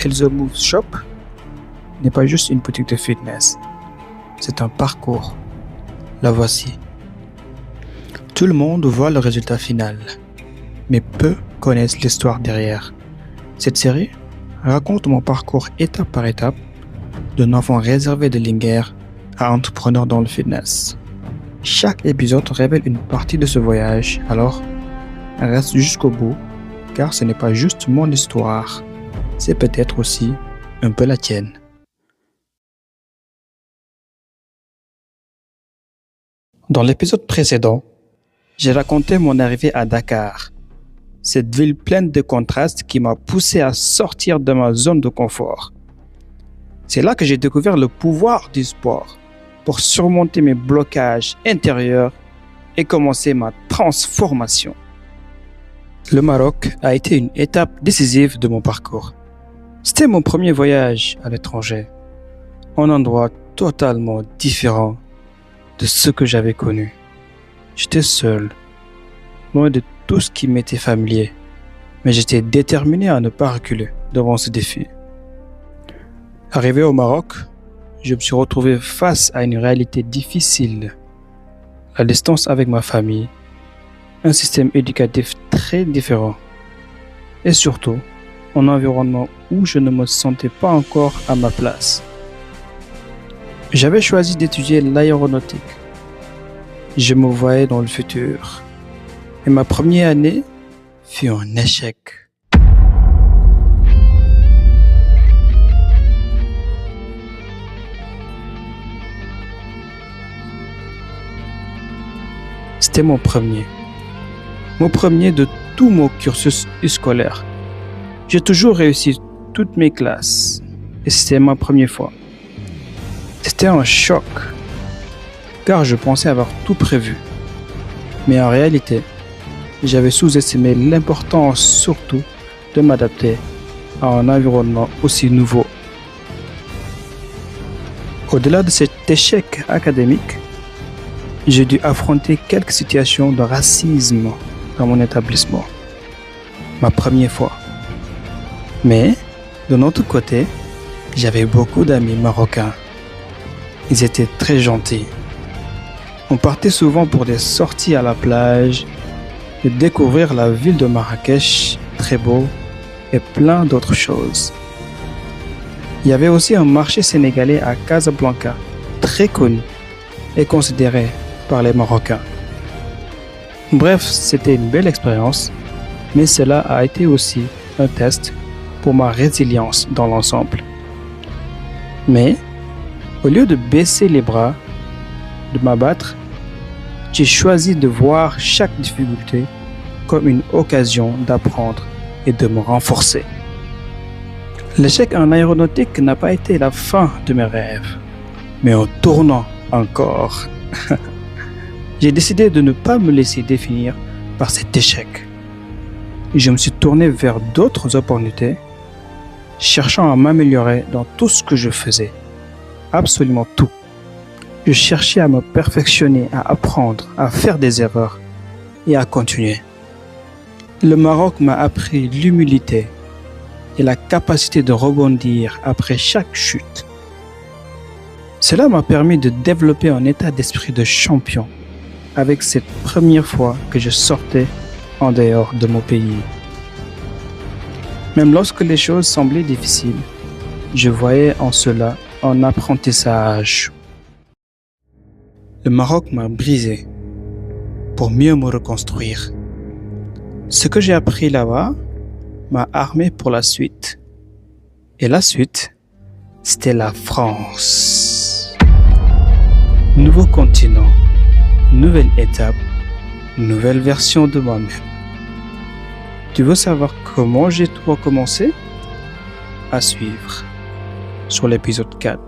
Elzo Move Shop n'est pas juste une boutique de fitness, c'est un parcours. La voici. Tout le monde voit le résultat final, mais peu connaissent l'histoire derrière. Cette série raconte mon parcours étape par étape, d'un enfant réservé de Linguère à entrepreneur dans le fitness. Chaque épisode révèle une partie de ce voyage, alors reste jusqu'au bout, car ce n'est pas juste mon histoire, c'est peut-être aussi un peu la tienne. Dans l'épisode précédent, j'ai raconté mon arrivée à Dakar, cette ville pleine de contrastes qui m'a poussé à sortir de ma zone de confort. C'est là que j'ai découvert le pouvoir du sport pour surmonter mes blocages intérieurs et commencer ma transformation. Le Maroc a été une étape décisive de mon parcours. C'était mon premier voyage à l'étranger, un endroit totalement différent de ce que j'avais connu. J'étais seul, loin de tout ce qui m'était familier, mais j'étais déterminé à ne pas reculer devant ce défi. Arrivé au Maroc, je me suis retrouvé face à une réalité difficile. La distance avec ma famille, un système éducatif très différent et surtout un environnement où je ne me sentais pas encore à ma place. J'avais choisi d'étudier l'aéronautique. Je me voyais dans le futur. Et ma première année fut un échec. C'était mon premier de tout mon cursus scolaire. J'ai toujours réussi toutes mes classes et c'était ma première fois. C'était un choc, car je pensais avoir tout prévu. Mais en réalité, j'avais sous-estimé l'importance surtout de m'adapter à un environnement aussi nouveau. Au-delà de cet échec académique, j'ai dû affronter quelques situations de racisme dans mon établissement. Ma première fois. Mais, de notre côté, j'avais beaucoup d'amis marocains. Ils étaient très gentils. On partait souvent pour des sorties à la plage, de découvrir la ville de Marrakech, très beau, et plein d'autres choses. Il y avait aussi un marché sénégalais à Casablanca, très connu et considéré par les Marocains. Bref, c'était une belle expérience, mais cela a été aussi un test pour ma résilience dans l'ensemble. Mais, au lieu de baisser les bras, de m'abattre, j'ai choisi de voir chaque difficulté comme une occasion d'apprendre et de me renforcer. L'échec en aéronautique n'a pas été la fin de mes rêves, mais un tournant encore. J'ai décidé de ne pas me laisser définir par cet échec. Je me suis tourné vers d'autres opportunités, cherchant à m'améliorer dans tout ce que je faisais. Absolument tout. Je cherchais à me perfectionner, à apprendre, à faire des erreurs et à continuer. Le Maroc m'a appris l'humilité et la capacité de rebondir après chaque chute. Cela m'a permis de développer un état d'esprit de champion avec cette première fois que je sortais en dehors de mon pays. Même lorsque les choses semblaient difficiles, je voyais en cela un apprentissage. Le Maroc m'a brisé pour mieux me reconstruire. Ce que j'ai appris là-bas m'a armé pour la suite. Et la suite, c'était la France. Nouveau continent, nouvelle étape, nouvelle version de moi-même. Tu veux savoir comment j'ai tout recommencé? À suivre sur l'épisode 4.